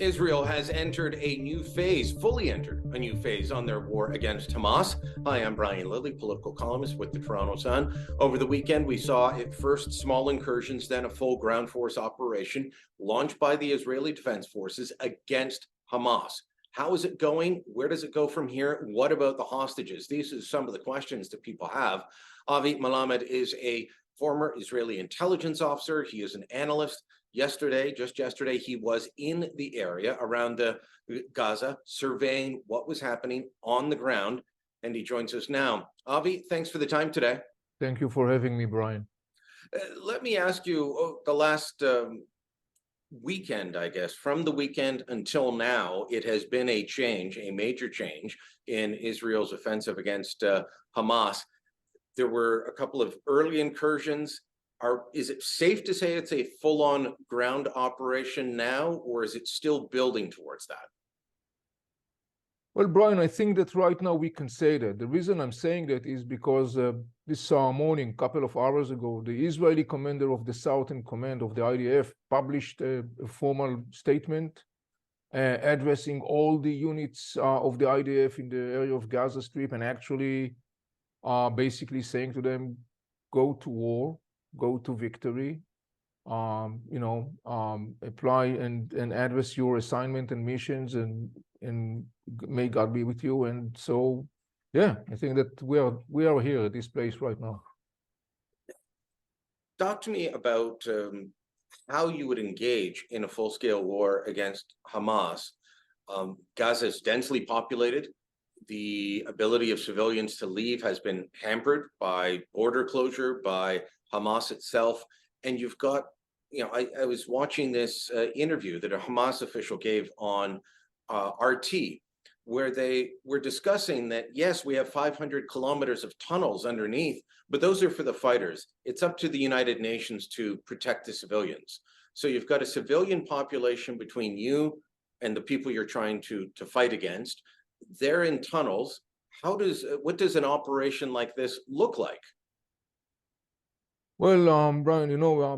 Israel has entered a new phase, fully entered a new phase on their war against Hamas. Hi, I'm Brian Lilley, political columnist with the Toronto Sun. Over the weekend, we saw at first small incursions, then a full ground force operation launched by the Israeli Defense Forces against Hamas. How is it going? Where does it go from here? What about the hostages? These are some of the questions that people have. Avi Melamed is a former Israeli intelligence officer. He is an analyst. Just yesterday, he was in the area around Gaza, surveying what was happening on the ground, and he joins us now. Avi, thanks for the time today. Thank you for having me, Brian. Let me ask you, the last weekend, I guess, from the weekend until now, it has been a change, a major change in Israel's offensive against Hamas. There were a couple of early incursions. Is it safe to say it's a full-on ground operation now, or is it still building towards that? Well, Brian, I think that right now we can say that. The reason I'm saying that is because this morning, a couple of hours ago, the Israeli commander of the Southern Command of the IDF published a formal statement addressing all the units of the IDF in the area of Gaza Strip, and actually basically saying to them, go to war, go to victory, apply and address your assignment and missions, and may God be with you. And so, yeah, I think that we are here at this place right now. Talk to me about how you would engage in a full-scale war against Hamas. Gaza is densely populated. The ability of civilians to leave has been hampered by border closure, by Hamas itself. And you've got, I was watching this interview that a Hamas official gave on RT, where they were discussing that, yes, we have 500 kilometers of tunnels underneath, but those are for the fighters. It's up to the United Nations to protect the civilians. So you've got a civilian population between you and the people you're trying to fight against. They're in tunnels. What does an operation like this look like? Well, Brian,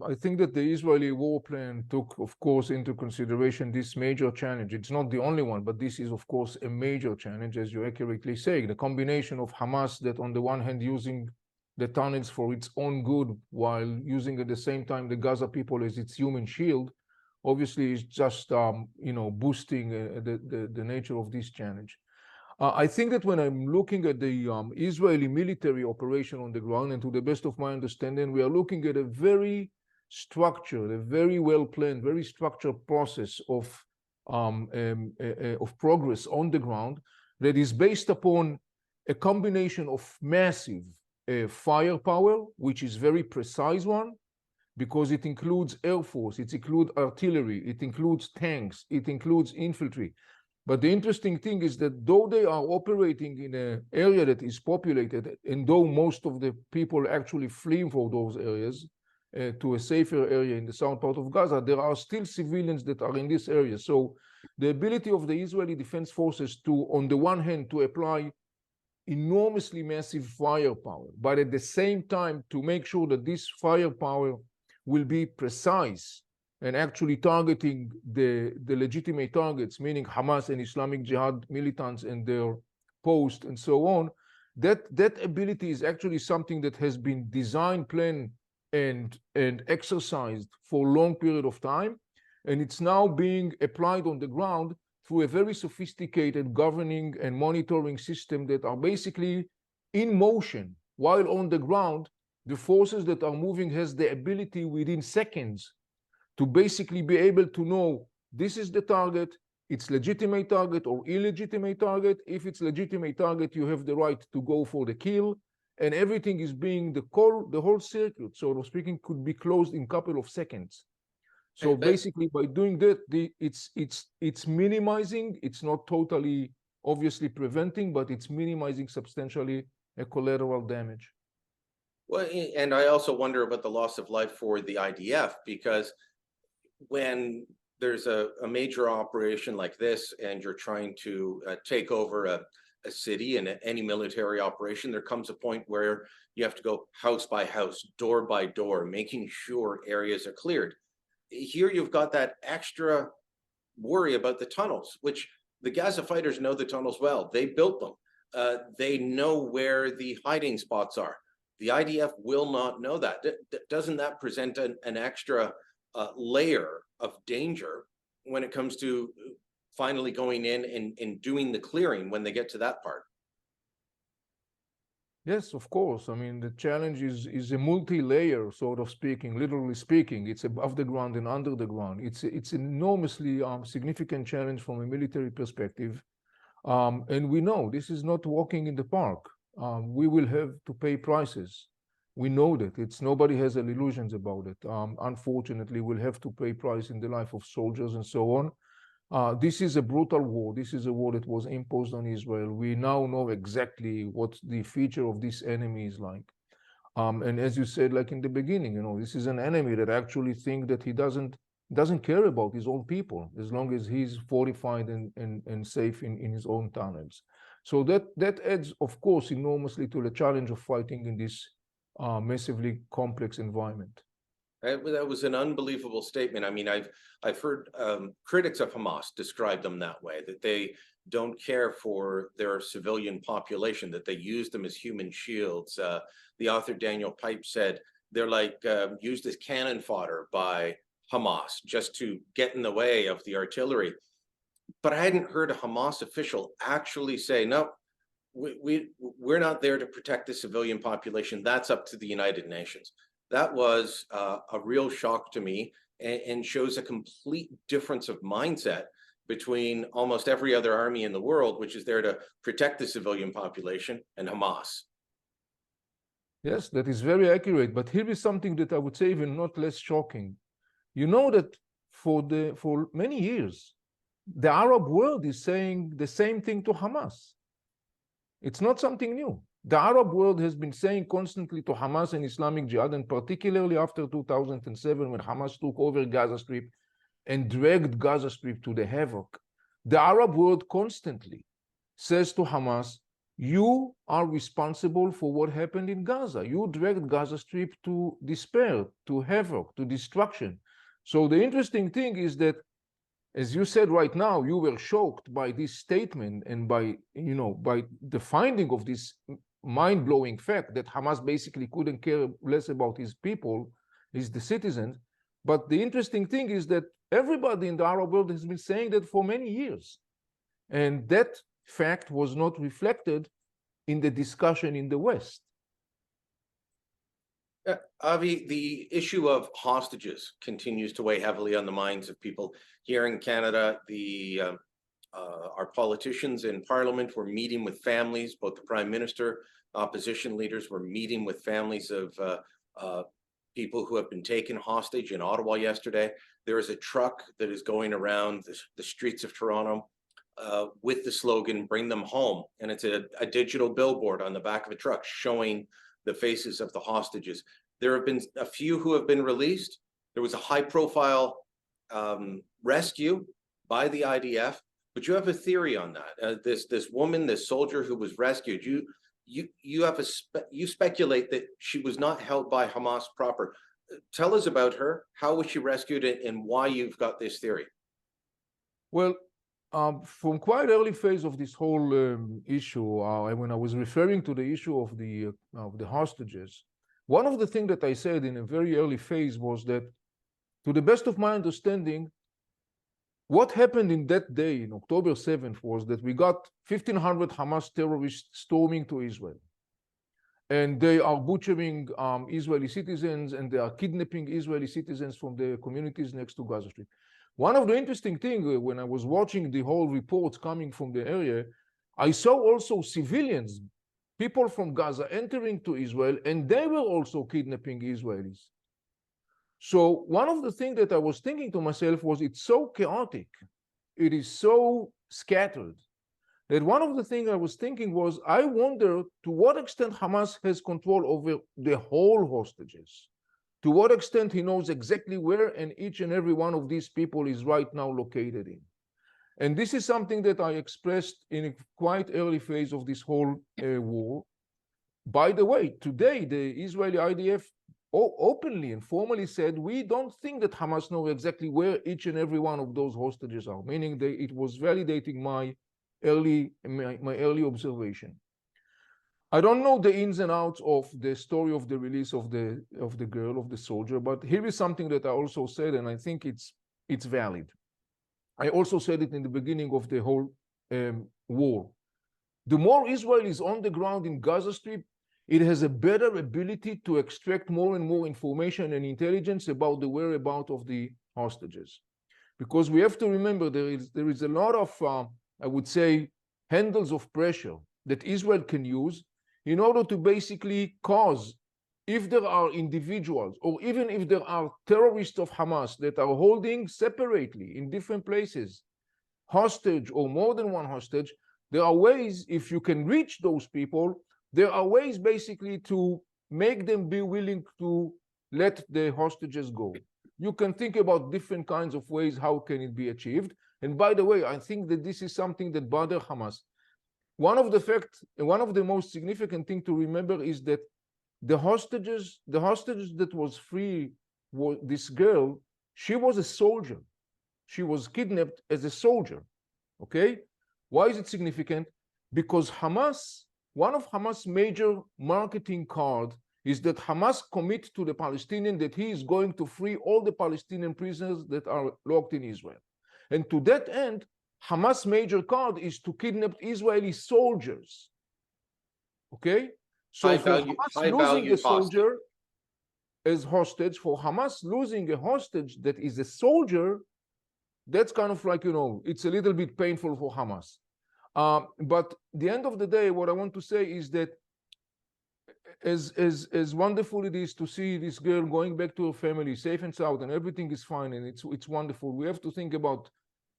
I think that the Israeli war plan took, of course, into consideration this major challenge. It's not the only one, but this is, of course, a major challenge, as you accurately say. The combination of Hamas that, on the one hand, using the tunnels for its own good, while using at the same time the Gaza people as its human shield, obviously is just, boosting the nature of this challenge. I think that when I'm looking at the Israeli military operation on the ground, and to the best of my understanding, we are looking at a very structured, a very well-planned, very structured process of progress on the ground that is based upon a combination of massive firepower, which is very precise one, because it includes air force, it includes artillery, it includes tanks, it includes infantry. But the interesting thing is that though they are operating in an area that is populated, and though most of the people actually fleeing from those areas to a safer area in the south part of Gaza, there are still civilians that are in this area. So the ability of the Israeli Defense Forces to, on the one hand, to apply enormously massive firepower, but at the same time to make sure that this firepower will be precise and actually targeting the legitimate targets, meaning Hamas and Islamic Jihad militants and their posts and so on, that ability is actually something that has been designed, planned, and exercised for a long period of time. And it's now being applied on the ground through a very sophisticated governing and monitoring system that are basically in motion. While on the ground, the forces that are moving has the ability within seconds to basically be able to know this is the target, it's legitimate target or illegitimate target. If it's legitimate target, you have the right to go for the kill, and everything is being the whole circuit, so speaking, could be closed in a couple of seconds. So basically, by doing that, it's minimizing. It's not totally obviously preventing, but it's minimizing substantially a collateral damage. Well, and I also wonder about the loss of life for the IDF, because when there's a major operation like this and you're trying to take over a city, and any military operation, there comes a point where you have to go house by house, door by door, making sure areas are cleared. Here you've got that extra worry about the tunnels, which the Gaza fighters know the tunnels well. They built them. They know where the hiding spots are. The IDF will not know that. Doesn't that present an extra layer of danger when it comes to finally going in and doing the clearing when they get to that part? Yes, of course. I mean, the challenge is a multi-layer, sort of speaking, literally speaking. It's above the ground and under the ground. It's an enormously significant challenge from a military perspective. And we know this is not walking in the park. We will have to pay prices. We know that. Nobody has illusions about it. Unfortunately, we'll have to pay price in the life of soldiers and so on. This is a brutal war. This is a war that was imposed on Israel. We now know exactly what the feature of this enemy is like. And as you said, like in the beginning, this is an enemy that actually think that he doesn't care about his own people as long as he's fortified and safe in his own tunnels. So that adds, of course, enormously to the challenge of fighting in this massively complex environment. That was an unbelievable statement. I mean, I've heard critics of Hamas describe them that way, that they don't care for their civilian population, that they use them as human shields. The author Daniel Pipe said they're like used as cannon fodder by Hamas just to get in the way of the artillery. But I hadn't heard a Hamas official actually say, no, we're not there to protect the civilian population. That's up to the United Nations. That was a real shock to me, and shows a complete difference of mindset between almost every other army in the world, which is there to protect the civilian population, and Hamas. Yes, that is very accurate. But here is something that I would say even not less shocking. You know that for many years, the Arab world is saying the same thing to Hamas. It's not something new. The Arab world has been saying constantly to Hamas and Islamic Jihad, and particularly after 2007, when Hamas took over Gaza Strip and dragged Gaza Strip to the havoc, the Arab world constantly says to Hamas, you are responsible for what happened in Gaza. You dragged Gaza Strip to despair, to havoc, to destruction. So the interesting thing is that, as you said right now, you were shocked by this statement and by the finding of this mind-blowing fact that Hamas basically couldn't care less about his people, the citizens. But the interesting thing is that everybody in the Arab world has been saying that for many years. And that fact was not reflected in the discussion in the West. Avi, the issue of hostages continues to weigh heavily on the minds of people here in Canada. Our politicians in Parliament were meeting with families, both the Prime Minister, opposition leaders were meeting with families of people who have been taken hostage in Ottawa yesterday. There is a truck that is going around the streets of Toronto with the slogan, bring them home. And it's a digital billboard on the back of a truck showing the faces of the hostages. There have been a few who have been released. There was a high-profile rescue by the IDF, but you have a theory on that. This woman, this soldier who was rescued, you speculate that she was not held by Hamas proper. Tell us about her. How was she rescued, and why you've got this theory? Well, from quite early phase of this whole issue, when I was referring to the issue of the hostages, one of the things that I said in a very early phase was that, to the best of my understanding, what happened in that day, in October 7th, was that we got 1,500 Hamas terrorists storming to Israel. And they are butchering Israeli citizens, and they are kidnapping Israeli citizens from the communities next to Gaza Strip. One of the interesting things, when I was watching the whole reports coming from the area, I saw also civilians, people from Gaza entering to Israel, and they were also kidnapping Israelis. So one of the things that I was thinking to myself was, it's so chaotic, it is so scattered, that one of the things I was thinking was, I wonder to what extent Hamas has control over the whole hostages. To what extent he knows exactly where and each and every one of these people is right now located in. And this is something that I expressed in a quite early phase of this whole war. By the way, today, the Israeli IDF openly and formally said, we don't think that Hamas knows exactly where each and every one of those hostages are, meaning that it was validating my early observation. I don't know the ins and outs of the story of the release of the girl, of the soldier, but here is something that I also said, and I think it's valid. I also said it in the beginning of the whole war. The more Israel is on the ground in Gaza Strip, it has a better ability to extract more and more information and intelligence about the whereabouts of the hostages. Because we have to remember there is a lot of, I would say, handles of pressure that Israel can use in order to basically cause, if there are individuals or even if there are terrorists of Hamas that are holding separately in different places, hostage or more than one hostage, there are ways, if you can reach those people, there are ways basically to make them be willing to let the hostages go. You can think about different kinds of ways how can it be achieved. And by the way, I think that this is something that bothers Hamas. One of the most significant thing to remember is that the hostages that was free, this girl, she was a soldier. She was kidnapped as a soldier, okay? Why is it significant? Because Hamas, one of Hamas' major marketing card is that Hamas commit to the Palestinian that he is going to free all the Palestinian prisoners that are locked in Israel. And to that end, Hamas' major card is to kidnap Israeli soldiers. Okay? So for Hamas losing a soldier as hostage, for Hamas losing a hostage that is a soldier, that's kind of like, it's a little bit painful for Hamas. But the end of the day, what I want to say is that as wonderful it is to see this girl going back to her family safe and sound and everything is fine and it's wonderful, we have to think about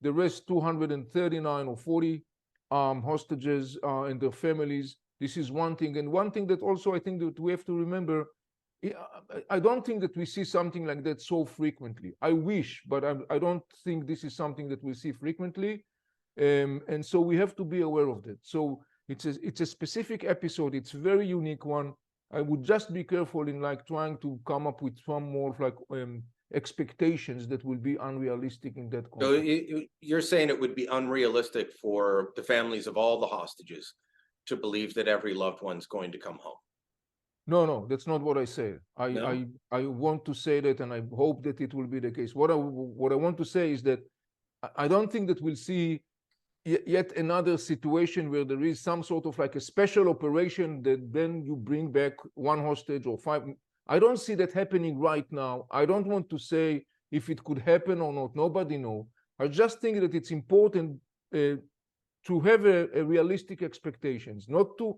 the rest 239 or 40 hostages and their families. This is one thing. And one thing that also I think that we have to remember, I don't think that we see something like that so frequently. I wish, but I don't think this is something that we see frequently. And so we have to be aware of that. So it's a specific episode. It's a very unique one. I would just be careful in like trying to come up with some more like expectations that will be unrealistic in that context. So you're saying it would be unrealistic for the families of all the hostages to believe that every loved one's going to come home? No, that's not what I say. I want to say that, and I hope that it will be the case. What I want to say is that I don't think that we'll see yet another situation where there is some sort of like a special operation that then you bring back one hostage or five. I don't see that happening right now. I don't want to say if it could happen or not. Nobody knows. I just think that it's important to have a realistic expectations, not to,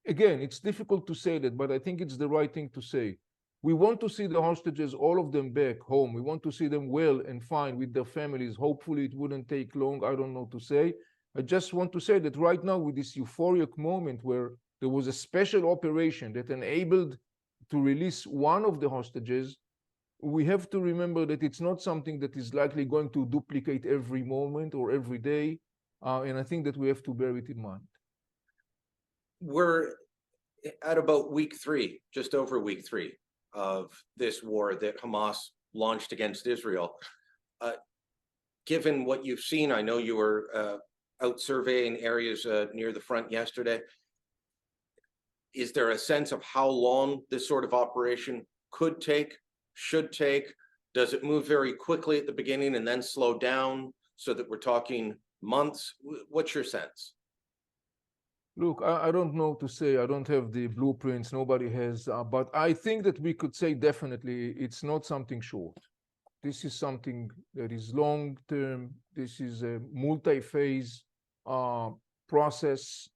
again, it's difficult to say that, but I think it's the right thing to say. We want to see the hostages, all of them back home. We want to see them well and fine with their families. Hopefully it wouldn't take long. I don't know to say. I just want to say that right now with this euphoric moment where there was a special operation that enabled to release one of the hostages, we have to remember that it's not something that is likely going to duplicate every moment or every day. And I think that we have to bear it in mind. We're at about week 3, just over week 3 of this war that Hamas launched against Israel. Given what you've seen, I know you were out surveying areas near the front yesterday. Is there a sense of how long this sort of operation could take, should take? Does it move very quickly at the beginning and then slow down so that we're talking months? What's your sense? Look, I don't know to say. I don't have the blueprints. Nobody has. But I think that we could say definitely it's not something short. This is something that is long term. This is a multi-phase process.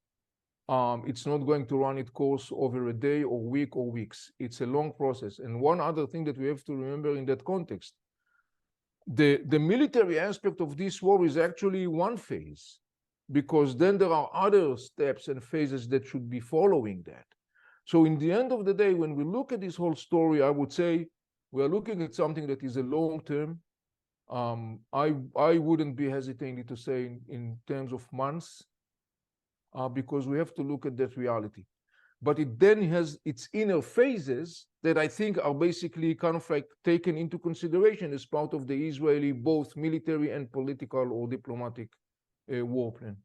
It's not going to run its course over a day or week or weeks. It's a long process. And one other thing that we have to remember in that context, the military aspect of this war is actually one phase, because then there are other steps and phases that should be following that. So in the end of the day, when we look at this whole story, I would say we are looking at something that is a long term. I wouldn't be hesitating to say in terms of months, because we have to look at that reality. but it then has its inner phases that I think are basically kind of like taken into consideration as part of the Israeli both military and political or diplomatic war plan.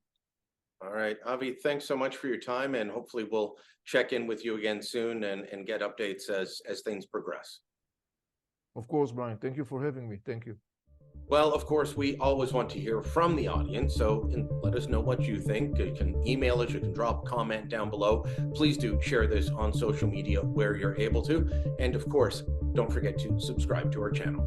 All right, Avi, thanks so much for your time, and hopefully we'll check in with you again soon and get updates as things progress. Of course, Brian. Thank you for having me. Thank you. Well, of course, we always want to hear from the audience, so let us know what you think. You can email us, you can drop a comment down below. Please do share this on social media where you're able to. And of course, don't forget to subscribe to our channel.